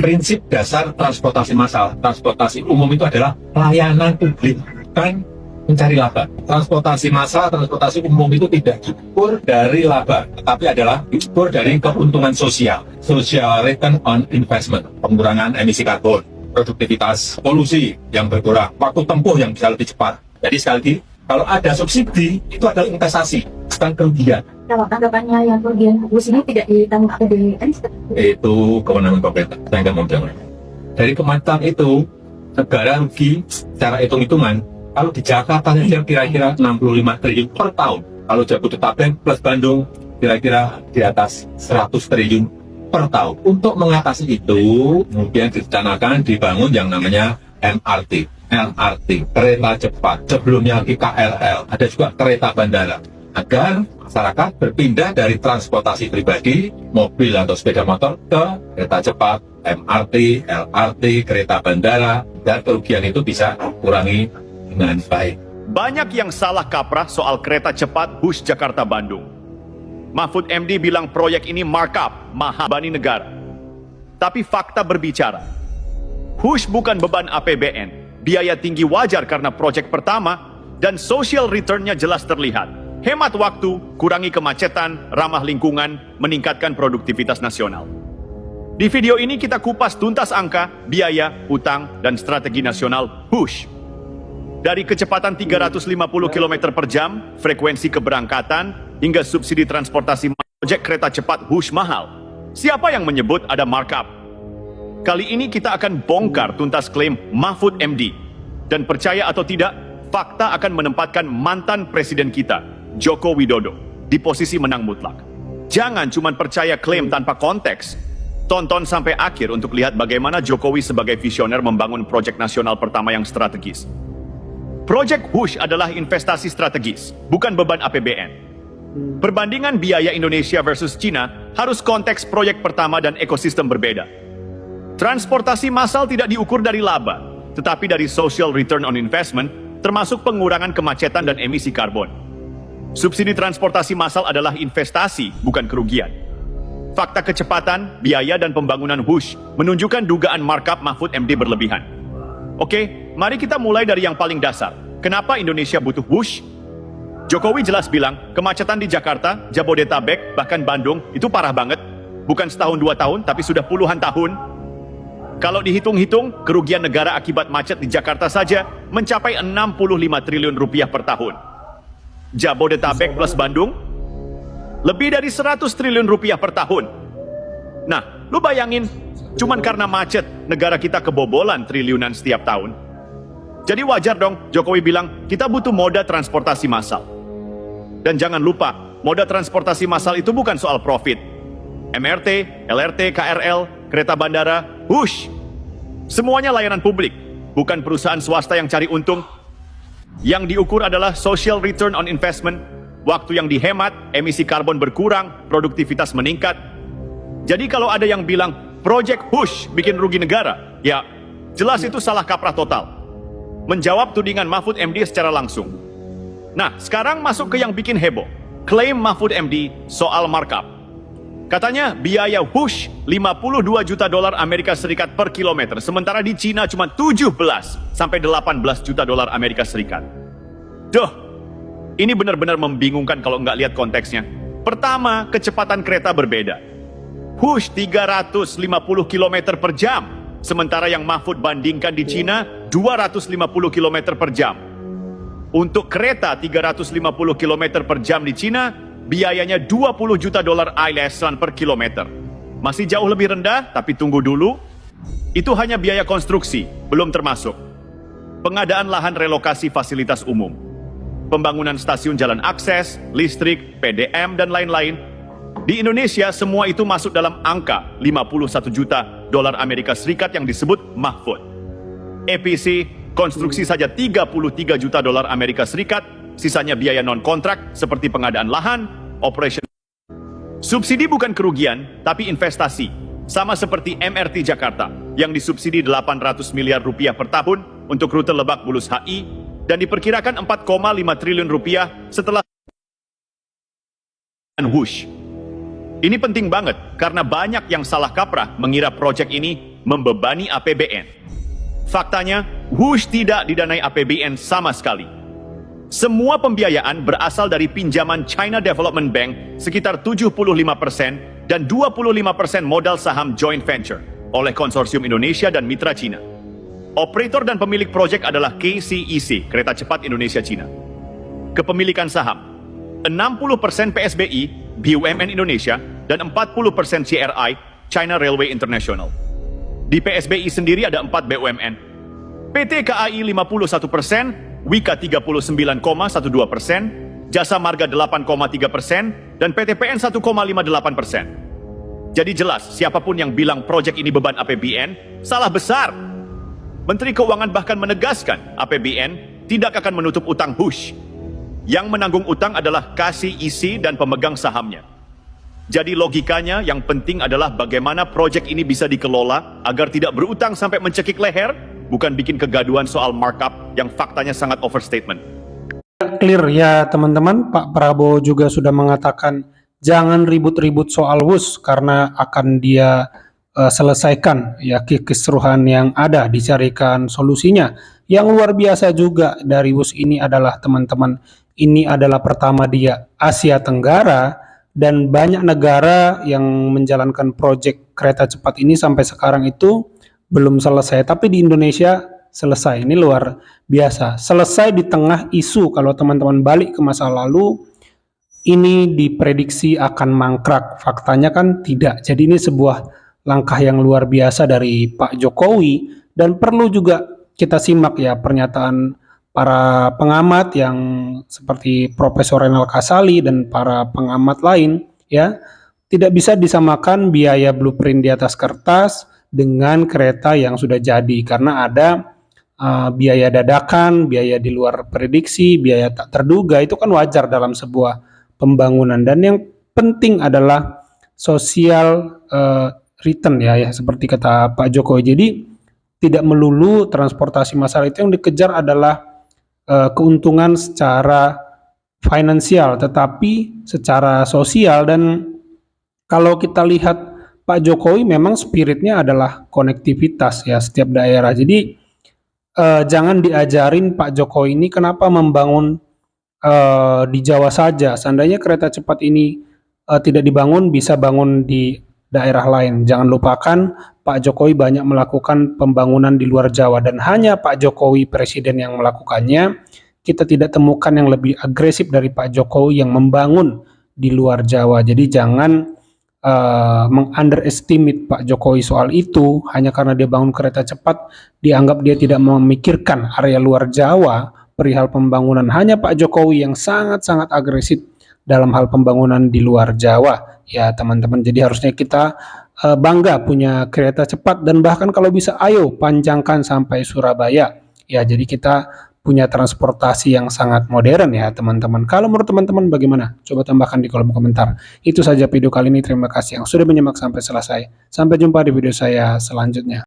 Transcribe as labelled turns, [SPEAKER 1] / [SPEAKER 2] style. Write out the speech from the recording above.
[SPEAKER 1] Prinsip dasar transportasi massal, transportasi umum itu adalah pelayanan publik, bukan mencari laba. Transportasi massal, transportasi umum itu tidak diukur dari laba, tetapi adalah diukur dari keuntungan sosial. Social return on investment, pengurangan emisi karbon, produktivitas polusi yang berkurang, waktu tempuh yang bisa lebih cepat. Jadi sekali lagi, kalau ada subsidi, itu adalah investasi, bukan kerugian.
[SPEAKER 2] Kalau tanggapannya yang kerugian bus ini tidak ditanggung APBN?
[SPEAKER 1] Itu kewenangan pemerintah, saya nggak mau jawab. Dari kemacetan itu, negara rugi secara hitung-hitungan, kalau di Jakarta saja kira-kira 65 triliun per tahun. Kalau Jabodetabek plus Bandung, kira-kira di atas 100 triliun per tahun. Untuk mengatasi itu, kemudian direncanakan dibangun yang namanya MRT, kereta cepat, sebelumnya lagi KRL, ada juga kereta bandara, agar masyarakat berpindah dari transportasi pribadi, mobil atau sepeda motor ke kereta cepat, MRT, LRT, kereta bandara, dan kerugian itu bisa kurangi dengan baik.
[SPEAKER 3] Banyak yang salah kaprah soal kereta cepat Hush Jakarta-Bandung. Mahfud MD bilang proyek ini markup, mahal bani negara. Tapi fakta berbicara. Hush bukan beban APBN, biaya tinggi wajar karena proyek pertama, dan social return-nya jelas terlihat. Hemat waktu, kurangi kemacetan, ramah lingkungan, meningkatkan produktivitas nasional. Di video ini kita kupas tuntas angka, biaya, utang, dan strategi nasional Hush. Dari kecepatan 350 km per jam, frekuensi keberangkatan, hingga subsidi transportasi proyek kereta cepat Hush mahal. Siapa yang menyebut ada markup? Kali ini kita akan bongkar tuntas klaim Mahfud MD. Dan percaya atau tidak, fakta akan menempatkan mantan presiden kita, Joko Widodo, di posisi menang mutlak. Jangan cuma percaya klaim tanpa konteks. Tonton sampai akhir untuk lihat bagaimana Jokowi sebagai visioner membangun proyek nasional pertama yang strategis. Proyek Hush adalah investasi strategis, bukan beban APBN. Perbandingan biaya Indonesia versus Cina harus konteks proyek pertama dan ekosistem berbeda. Transportasi massal tidak diukur dari laba, tetapi dari social return on investment, termasuk pengurangan kemacetan dan emisi karbon. Subsidi transportasi massal adalah investasi, bukan kerugian. Fakta kecepatan, biaya, dan pembangunan Hush menunjukkan dugaan markup Mahfud MD berlebihan. Oke, mari kita mulai dari yang paling dasar. Kenapa Indonesia butuh Hush? Jokowi jelas bilang, kemacetan di Jakarta, Jabodetabek, bahkan Bandung, itu parah banget. Bukan setahun 2 tahun, tapi sudah puluhan tahun. Kalau dihitung-hitung, kerugian negara akibat macet di Jakarta saja mencapai 65 triliun rupiah per tahun. Jabodetabek plus Bandung, lebih dari 100 triliun rupiah per tahun. Nah, lu bayangin, cuman karena macet, negara kita kebobolan triliunan setiap tahun. Jadi wajar dong, Jokowi bilang, kita butuh moda transportasi massal. Dan jangan lupa, moda transportasi massal itu bukan soal profit. MRT, LRT, KRL, kereta bandara, Hush. Semuanya layanan publik, bukan perusahaan swasta yang cari untung. Yang diukur adalah social return on investment, waktu yang dihemat, emisi karbon berkurang, produktivitas meningkat. Jadi kalau ada yang bilang, Project Hush bikin rugi negara, ya jelas itu salah kaprah total. Menjawab tudingan Mahfud MD secara langsung. Nah, sekarang masuk ke yang bikin heboh. Klaim Mahfud MD soal markup. Katanya biaya Hush 52 juta dolar Amerika Serikat per kilometer, sementara di Cina cuma 17 sampai 18 juta dolar Amerika Serikat. Duh, ini benar-benar membingungkan kalau nggak lihat konteksnya. Pertama, kecepatan kereta berbeda. Hush 350 km per jam, sementara yang Mahfud bandingkan di Cina 250 km per jam. Untuk kereta 350 km per jam di Cina, biayanya 20 juta dolar ILS per kilometer. Masih jauh lebih rendah, tapi tunggu dulu. Itu hanya biaya konstruksi, belum termasuk pengadaan lahan relokasi fasilitas umum, pembangunan stasiun jalan akses, listrik, PDM, dan lain-lain. Di Indonesia, semua itu masuk dalam angka 51 juta dolar Amerika Serikat yang disebut Mahfud. EPC, konstruksi saja 33 juta dolar Amerika Serikat, sisanya biaya non-kontrak seperti pengadaan lahan, operation. Subsidi bukan kerugian, tapi investasi. Sama seperti MRT Jakarta, yang disubsidi 800 miliar rupiah per tahun untuk rute Lebak Bulus HI, dan diperkirakan 4,5 triliun rupiah setelah Hush. Ini penting banget, karena banyak yang salah kaprah mengira proyek ini membebani APBN. Faktanya, Whoosh tidak didanai APBN sama sekali. Semua pembiayaan berasal dari pinjaman China Development Bank sekitar 75% dan 25% modal saham joint venture oleh konsorsium Indonesia dan mitra Cina. Operator dan pemilik proyek adalah KCEC, Kereta Cepat Indonesia Cina. Kepemilikan saham, 60% PSBI, BUMN Indonesia, dan 40% CRI, China Railway International. Di PSBI sendiri ada 4 BUMN. PT KAI 51%, Wika 39,12%, Jasa Marga 8,3%, dan PTPN 1,58%. Jadi jelas, siapapun yang bilang proyek ini beban APBN, salah besar. Menteri Keuangan bahkan menegaskan APBN tidak akan menutup utang Whoosh. Yang menanggung utang adalah KCEC dan pemegang sahamnya. Jadi logikanya yang penting adalah bagaimana proyek ini bisa dikelola agar tidak berutang sampai mencekik leher, bukan bikin kegaduhan soal markup yang faktanya sangat overstatement.
[SPEAKER 4] Clear ya teman-teman, Pak Prabowo juga sudah mengatakan jangan ribut-ribut soal Whoosh karena akan dia selesaikan ya kekisruhan yang ada, dicarikan solusinya. Yang luar biasa juga dari Whoosh ini adalah teman-teman, ini adalah pertama dia Asia Tenggara dan banyak negara yang menjalankan proyek kereta cepat ini sampai sekarang itu belum selesai, tapi di Indonesia selesai. Ini luar biasa. Selesai di tengah isu, kalau teman-teman balik ke masa lalu, ini diprediksi akan mangkrak. Faktanya kan tidak. Jadi ini sebuah langkah yang luar biasa dari Pak Jokowi, dan perlu juga kita simak ya pernyataan para pengamat yang seperti Profesor Renal Kasali dan para pengamat lain ya. Tidak bisa disamakan biaya blueprint di atas kertas dengan kereta yang sudah jadi, karena ada biaya dadakan, biaya di luar prediksi, biaya tak terduga. Itu kan wajar dalam sebuah pembangunan, dan yang penting adalah social return ya seperti kata Pak Jokowi. Jadi tidak melulu transportasi massal itu yang dikejar adalah keuntungan secara finansial, tetapi secara sosial. Dan kalau kita lihat Pak Jokowi memang spiritnya adalah konektivitas ya setiap daerah. Jadi jangan diajarin Pak Jokowi ini kenapa membangun di Jawa saja. Seandainya kereta cepat ini tidak dibangun, bisa bangun di daerah lain. Jangan lupakan Pak Jokowi banyak melakukan pembangunan di luar Jawa, dan hanya Pak Jokowi presiden yang melakukannya. Kita tidak temukan yang lebih agresif dari Pak Jokowi yang membangun di luar Jawa. Jadi jangan meng-underestimate Pak Jokowi soal itu. Hanya karena dia bangun kereta cepat, dianggap dia tidak memikirkan area luar Jawa perihal pembangunan. Hanya Pak Jokowi yang sangat-sangat agresif dalam hal pembangunan di luar Jawa ya teman-teman. Jadi harusnya kita bangga punya kereta cepat, dan bahkan kalau bisa ayo panjangkan sampai Surabaya ya. Jadi kita punya transportasi yang sangat modern ya teman-teman. Kalau menurut teman-teman bagaimana? Coba tambahkan di kolom komentar. Itu saja video kali ini, terima kasih yang sudah menyimak sampai selesai. Sampai jumpa di video saya selanjutnya.